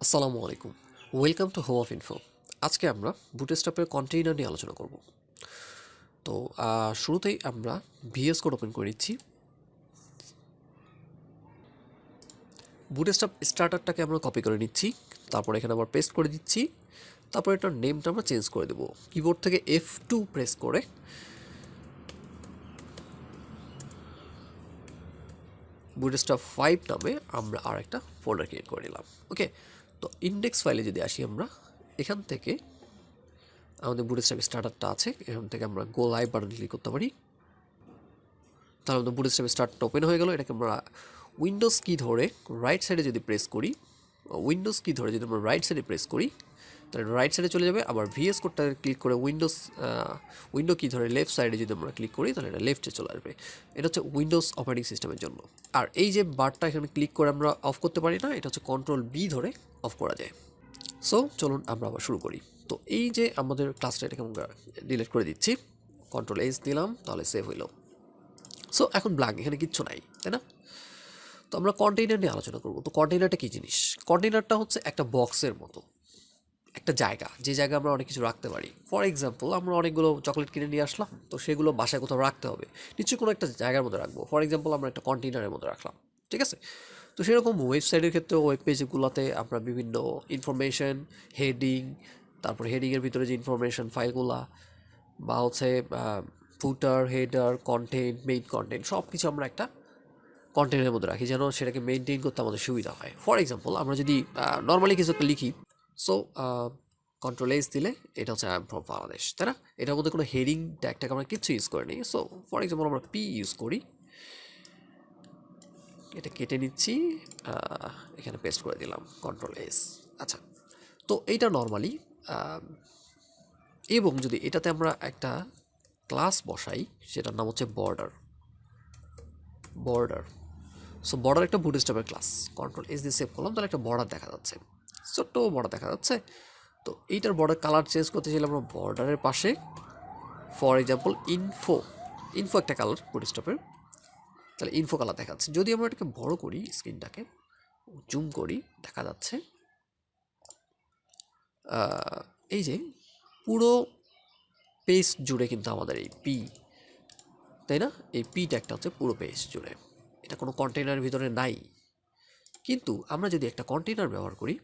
আসসালামু আলাইকুম। Welcome to home of info. আজকে আমরা বুটস্ট্র্যাপের কন্টেইনার নিয়ে আলোচনা করব। তো শুরুতেই আমরা ভিএস কোড ওপেন করে নিচ্ছি। বুটস্ট্র্যাপ স্টার্টারটাকে আমরা কপি করে নিচ্ছি, তারপর এখানে আবার পেস্ট করে দিচ্ছি। তারপর এটার নেমটা আমরা চেঞ্জ করে দেবো। কিবোর্ড থেকে F2 প্রেস করে বুটস্ট্র্যাপ 5 নামে আমরা আর একটা ফোল্ডার ক্রিয়েট করে নিলাম। ওকে, তো ইন্ডেক্স ফাইলে যদি আসি আমরা, এখান থেকে আমাদের বুটস্ট্র্যাপ স্টার্টারটা আছে, এখান থেকে আমরা গো লাইভ বাটন ক্লিক করতে পারি। তাহলে আমাদের বুটস্ট্র্যাপ স্টার্টটা ওপেন হয়ে গেল। এটাকে আমরা উইন্ডোজ কি ধরে রাইট সাইডে যদি প্রেস করি, উইন্ডোজ কি ধরে যদি আমরা রাইট সাইডে প্রেস করি, তাহলে রাইট সাইডে চলে যাবে। আবার ভিএস কোডটা ক্লিক করে উইন্ডো কি ধরে লেফট সাইডে যদি আমরা ক্লিক করি, তাহলে এটা লেফটে চলে আসবে। এটা হচ্ছে উইন্ডোজ অপারেটিং সিস্টেমের জন্য। আর এই যে বারটা এখানে ক্লিক করে আমরা অফ করতে পারি না, এটা হচ্ছে কন্ট্রোল বি ধরে অফ করা যায়। সো চলুন আমরা আবার শুরু করি। তো এই যে আমাদের ক্লাসটা, এটাকে আমরা ডিলিট করে দিচ্ছি, কন্ট্রোল এস দিলাম, তাহলে সেভ হইল। সো এখন ব্ল্যাঙ্ক, এখানে কিচ্ছু নাই, তাই না? তো আমরা কন্টেইনার নিয়ে আলোচনা করব। তো কন্টেইনারটা কী জিনিস? কন্টেইনারটা হচ্ছে একটা বক্সের মতো একটা জায়গা, যে জায়গায় আমরা অনেক কিছু রাখতে পারি। ফর এক্সাম্পল, আমরা অনেকগুলো চকলেট কিনে নিয়ে আসলাম, তো সেগুলো বাসায় কোথাও রাখতে হবে, নিশ্চয়ই কোনো একটা জায়গার মধ্যে রাখবো। ফর এক্সাম্পল, আমরা একটা কন্টেইনারের মধ্যে রাখলাম, ঠিক আছে? তো সেরকম ওয়েবসাইটের ক্ষেত্রে ওয়েব পেজগুলোতে আমরা বিভিন্ন ইনফরমেশন, হেডিং, তারপর হেডিংয়ের ভিতরে যে ইনফরমেশন ফাইলগুলা, বা হচ্ছে ফুটার, হেডার, কন্টেন্ট, মেইন কন্টেন্ট, সব কিছু আমরা একটা কন্টেন্টের মধ্যে রাখি, যেন সেটাকে মেনটেন করতে আমাদের সুবিধা হয়। ফর এক্সাম্পল, আমরা যদি নর্মালি কিছু একটা লিখি, সো কন্ট্রোল এস দিলে এটা হচ্ছে আই এম ফ্রম বাংলাদেশ, তাই না? এটার মধ্যে কোনো হেডিং ট্যাগটাকে আমরা কিছু ইউজ করিনি। সো ফর এক্সাম্পল, আমরা পি ইউজ করি, এটা কেটে নিচ্ছি, এখানে পেস্ট করে দিলাম, কন্ট্রোল এস। আচ্ছা, তো এইটা নর্মালি, এবং যদি এটাতে আমরা একটা ক্লাস বসাই, সেটার নাম হচ্ছে বর্ডার। সো বর্ডার একটা বুটস্ট্র্যাপের ক্লাস, কন্ট্রোল এস দিয়ে সেভ করলাম, তাহলে একটা বর্ডার দেখা যাচ্ছে, ছোট্ট বর্ডার দেখা যাচ্ছে। তো এইটার বর্ডার কালার চেঞ্জ করতে চাইলে আমরা বর্ডারের পাশে, ফর এক্সাম্পল ইনফো একটা কালার বুটস্ট্র্যাপের, তাহলে ইনফো কালার দেখাচ্ছে। যদি আমরা এটাকে বড় করি, স্ক্রিনটাকে জুম করি, দেখা যাচ্ছে এই যে পুরো পেজ জুড়ে কিন্তু আমাদের এই পি, তাই না? এই পি ট্যাগটা হচ্ছে পুরো পেজ জুড়ে, এটা কোনো কন্টেইনারের ভিতরে নাই। কিন্তু আমরা যদি একটা কন্টেইনার ব্যবহার করি,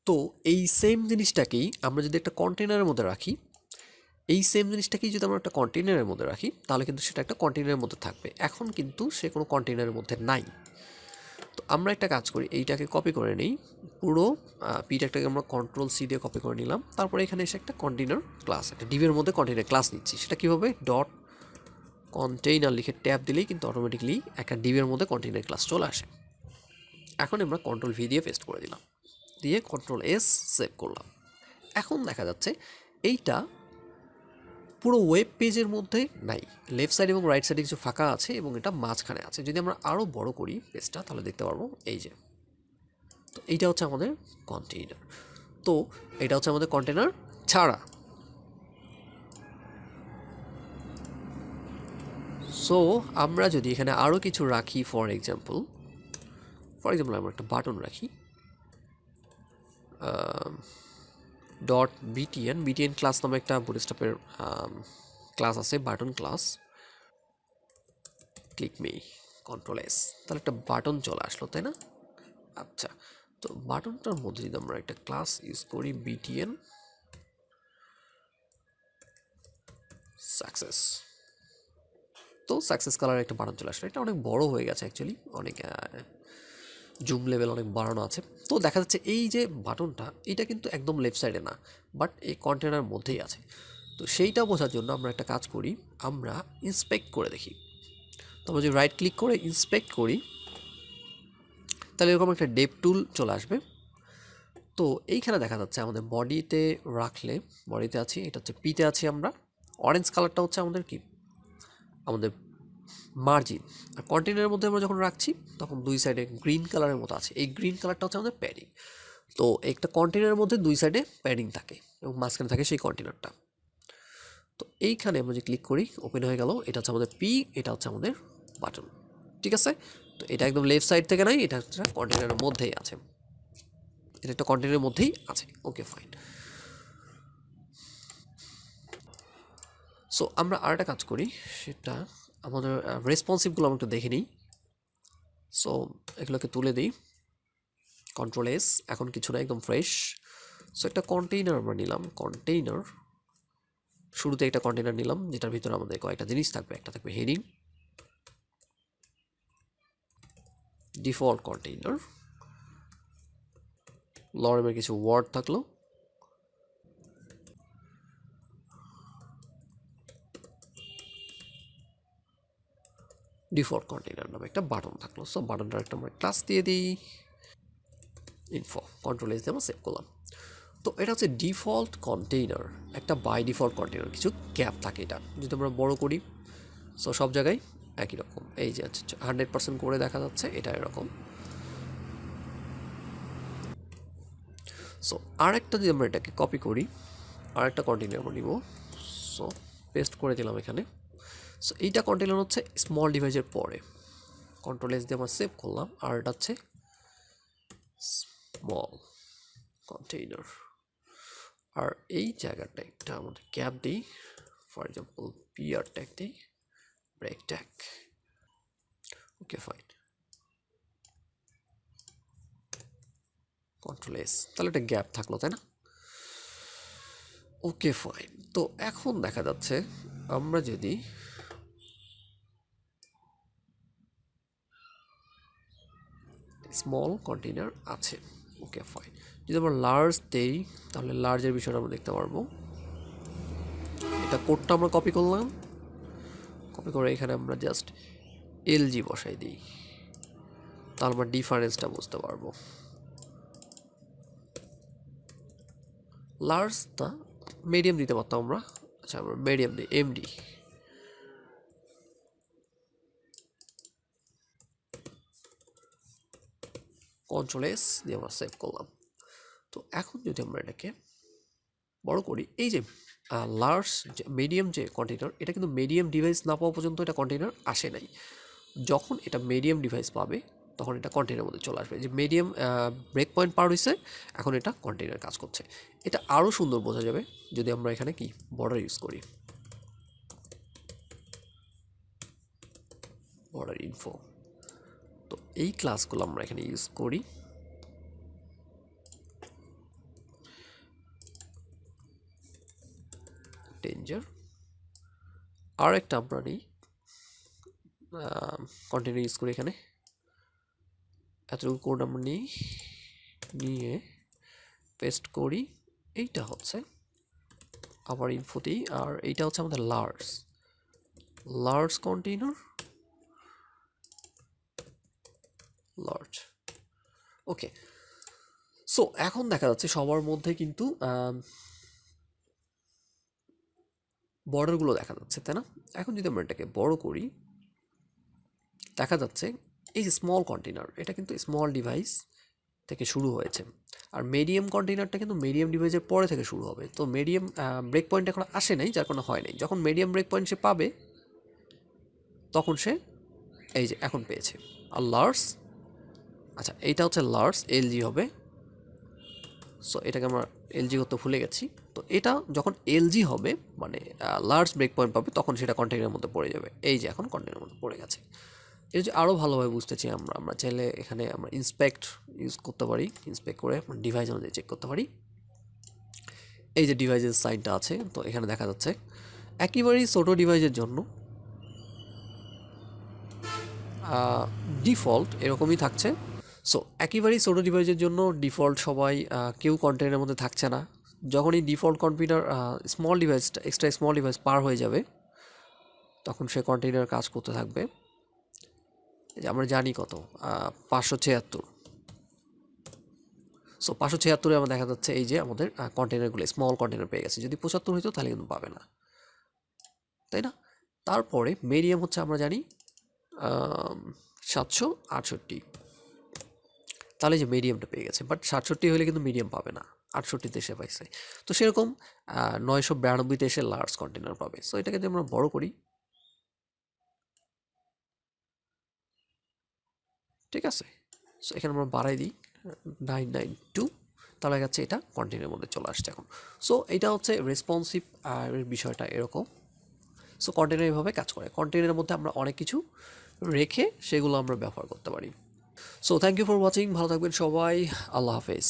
তো এই সেম জিনিসটাকেই আমরা যদি একটা কন্টেইনারের মধ্যে রাখি, এই সেম জিনিসটাকেই যদি আমরা একটা কন্টেইনারের মধ্যে রাখি, তাহলে কিন্তু সেটা একটা কন্টেইনারের মধ্যে থাকবে। এখন কিন্তু সে কোনো কন্টেইনারের মধ্যে নাই। তো আমরা একটা কাজ করি, এইটাকে কপি করে নিই, পুরো পিটাকটাকে আমরা কন্ট্রোল সি দিয়ে কপি করে নিলাম। তারপরে এখানে এসে একটা কন্টেইনার ক্লাস, একটা ডিভের মধ্যে কন্টেইনার ক্লাস নিচ্ছি। সেটা কীভাবে? ডট কন্টেইনার লিখে ট্যাব দিলেই কিন্তু অটোমেটিকলি একটা ডিভের মধ্যে কন্টেইনার ক্লাস চলে আসে। এখন আমরা কন্ট্রোল ভি দিয়ে পেস্ট করে দিলাম, দিয়ে কন্ট্রোল এস সেভ করলাম। এখন দেখা যাচ্ছে এইটা পুরো ওয়েব পেজের মধ্যে নাই, লেফট সাইড এবং রাইট সাইডে কিছু ফাঁকা আছে এবং এটা মাঝখানে আছে। যদি আমরা আরও বড় করি পেজটা, তাহলে দেখতে পারবো এই যে, তো এইটা হচ্ছে আমাদের কন্টেইনার। তো এটা হচ্ছে আমাদের কন্টেইনার ছাড়া। সো আমরা যদি এখানে আরও কিছু রাখি, ফর এক্সাম্পল আমরা একটা বাটন রাখি, বিটিএন ক্লাস নামে একটা বুটস্ট্র্যাপের ক্লাস আছে, button class. Click me, control s, তাহলে একটা বাটন চলে আসলো, তাই না? আচ্ছা, তো বাটনটার মধ্যে যদি আমরা একটা ক্লাস ইউজ করি, বিটিএন সাকসেস, তো সাকসেস কালার একটা বাটন চলে আসলো। এটা অনেক বড় হয়ে গেছে, অ্যাকচুয়ালি অনেক জুম লেভেল অনেক বাড়ানো আছে। তো দেখা যাচ্ছে এই যে বাটনটা, এটা কিন্তু একদম লেফট সাইডে না, বাট এই কন্টেনার মধ্যেই আছে। তো সেইটা বোঝার জন্য আমরা একটা কাজ করি, আমরা ইন্সপেক্ট করে দেখি। তো আমরা যদি রাইট ক্লিক করে ইন্সপেক্ট করি, তাহলে এরকম একটা ডেপ টুল চলে আসবে। তো এইখানে দেখা যাচ্ছে আমাদের বডিতে রাখলে, বডিতে আছি, এটা হচ্ছে পিতে আছি আমরা, অরেঞ্জ কালারটা হচ্ছে আমাদের কি, আমাদের মার্জিন। আর কন্টেনারের মধ্যে আমরা যখন রাখছি, তখন দুই সাইডে গ্রিন কালারের মতো আছে, এই গ্রিন কালারটা হচ্ছে আমাদের প্যাডিং। তো একটা কন্টেনারের মধ্যে দুই সাইডে প্যাডিং থাকে এবং মাঝখানে থাকে সেই কন্টেনারটা। তো এইখানে আমরা যে ক্লিক করি, ওপেন হয়ে গেল, এটা হচ্ছে আমাদের পি, এটা হচ্ছে আমাদের বাটন, ঠিক আছে? তো এটা একদম লেফট সাইড থেকে নাই, এটা হচ্ছে কন্টেনারের মধ্যেই আছে। এটা একটা কন্টেনারের মধ্যেই আছে। Okay fine. সো আমরা আরেকটা কাজ করি, সেটা আমাদের রেসপন্সিভগুলো আমরা একটু দেখে নিই। সো এগুলোকে তুলে দিই, কন্ট্রোল এস, এখন কিছু না, একদম ফ্রেশ। সো একটা কন্টেইনার আমরা নিলাম, কন্টেইনার শুরুতে একটা কন্টেইনার নিলাম যেটার ভিতরে আমাদের কয়েকটা জিনিস থাকবে। একটা থাকবে হেডিং, ডিফল্ট কন্টেইনার, লরেমের কিছু ওয়ার্ড থাকলো, ডিফল্ট কন্টেইনার নামে একটা বাটন থাকলো। সো বাটনটার একটা আমরা ক্লাস দিয়ে দিই, ইনফো, কন্ট্রোল এস দিয়ে আমরা সেভ করলাম। তো এটা হচ্ছে ডিফল্ট কন্টেইনার, একটা বাই ডিফল্ট কন্টেইনার, কিছু গ্যাপ থাকে। এটা যদি আমরা বড় করি, সো সব জায়গায় একই রকম, এই যে 100% করে দেখা যাচ্ছে, এটা এরকম। সো আরেকটা যদি আমরা এটাকে কপি করি, আরেকটা কন্টেইনার আমরা নিব, সো পেস্ট করে দিলাম এখানে। সো এইটা কন্টেইনার হচ্ছে স্মল ডিভাইসের পরে, কন্ট্রোল এস দিয়ে আমরা সেভ করলাম। আর এটা হচ্ছে স্মল কন্টেইনার। আর এই জায়গাটা একটা আমাদের গ্যাপ দিই, ফর এক্সাম্পল পিআর ট্যাগ দিই, break tag. Okay fine, control s, তাহলে একটা গ্যাপ থাকলো, তাই না? Okay fine. তো এখন দেখা যাচ্ছে আমরা যদি স্মল কন্টেইনার আছে, ওকে ফাইন, যদি আমরা লার্জ দেই তাহলে লার্জের বিষয়টা আমরা দেখতে পারবো। এটা কোডটা আমরা কপি করলাম, কপি করে এখানে আমরা জাস্ট এলজি বসাই দিই, তাহলে আমরা ডিফারেন্সটা বুঝতে পারবো। লার্জটা মিডিয়াম দিতে পারতাম আমরা, আচ্ছা আমরা মিডিয়াম দিই, এমডি, কন্ট্রোল এস দিয়ে আমরা সেভ করলাম। তো এখন যদি আমরা এটাকে বড় করি, এই যে লার্জ মিডিয়াম যে কন্টেইনার, এটা কিন্তু মিডিয়াম ডিভাইস না পাওয়া পর্যন্ত এটা কন্টেইনার আসে নাই। যখন এটা মিডিয়াম ডিভাইস পাবে তখন এটা কন্টেইনারের মধ্যে চলে আসবে। যে মিডিয়াম ব্রেক পয়েন্ট পার হয়েছে, এখন এটা কন্টেইনার কাজ করছে। এটা আরও সুন্দর বোঝা যাবে যদি আমরা এখানে কি বর্ডার ইউজ করি, বর্ডার ইনফো। তো এই ক্লাসগুলো আমরা এখানে ইউজ করি, ডেঞ্জার। আর একটা আমরা নিই, কন্টেইনার ইউজ করি এখানে, এতটুকু কোড আমরা নিয়ে পেস্ট করি। এইটা হচ্ছে আবার ইনফো দিই, আর এইটা হচ্ছে আমাদের লার্জ, লার্জ কন্টেইনার, লার্জ। ওকে, সো এখন দেখা যাচ্ছে সবার মধ্যে কিন্তু বর্ডারগুলো দেখা যাচ্ছে, তাই না? এখন যদি আমরা এটাকে বড় করি, দেখা যাচ্ছে এই যে স্মল কন্টেইনার, এটা কিন্তু স্মল ডিভাইস থেকে শুরু হয়েছে, আর মিডিয়াম কন্টেইনারটা কিন্তু মিডিয়াম ডিভাইসের পরে থেকে শুরু হবে। তো মিডিয়াম ব্রেক পয়েন্ট এখন আসে নাই, যার কোনো হয় নাই। যখন মিডিয়াম ব্রেক পয়েন্ট সে পাবে তখন সে এই যে এখন পেয়েছে। আর লার্জ, আচ্ছা এইটা হচ্ছে লার্জ, এলজি হবে। সো এটাকে আমরা এলজি করতে ভুলে গেছি। তো এটা যখন এলজি হবে মানে লার্জ ব্রেক পয়েন্ট পাবে, তখন সেটা কন্টেইনারের মধ্যে পড়ে যাবে। এই যে এখন কন্টেইনারের মধ্যে পড়ে গেছে। এটা যে আরও ভালোভাবে বুঝতে চাই আমরা চাইলে এখানে আমরা ইন্সপেক্ট ইউজ করতে পারি, ইন্সপেক্ট করে ডিভাইস অনুযায়ী চেক করতে পারি। এই যে ডিভাইসের সাইনটা আছে, তো এখানে দেখা যাচ্ছে একেবারেই ছোটো ডিভাইসের জন্য ডিফল্ট এরকমই থাকছে। সো একেবারেই ছোটো ডিভাইসের জন্য ডিফল্ট সবাই কেউ কন্টেইনারের মধ্যে থাকছে না। যখনই ডিফল্ট কম্পিউটার স্মল ডিভাইসটা এক্সট্রা স্মল ডিভাইস পার হয়ে যাবে, তখন সে কন্টেইনার কাজ করতে থাকবে। এই যে আমরা জানি কত 576। সো 576-এ আমার দেখা যাচ্ছে এই যে আমাদের কন্টেইনারগুলো স্মল কন্টেইনার পেয়ে গেছে। যদি 75 হইতো তাহলে কিন্তু পাবে না, তাই না? তারপরে মিডিয়াম হচ্ছে আমরা জানি 768, তাহলে যে মিডিয়ামটা পেয়ে গেছে। বাট 67 হলে কিন্তু মিডিয়াম পাবে না, 68-তে এসে পাইছে। তো সেরকম 992-তে এসে লার্জ কন্টেইনার পাবে। সো এটাকে যদি আমরা বড় করি, ঠিক আছে, সো এখানে আমরা বাড়াই দিই 992। তাহলে হচ্ছে এটা কন্টেনারের মধ্যে চলে আসছে এখন। সো এটা হচ্ছে রেসপন্সিভ বিষয়টা এরকম। সো কন্টেনার এইভাবে কাজ করে, কন্টেনারের মধ্যে আমরা অনেক কিছু রেখে সেগুলো আমরা ব্যবহার করতে পারি। So thank you for watching, ভালো থাকবেন সবাই, আল্লাহ হাফেজ।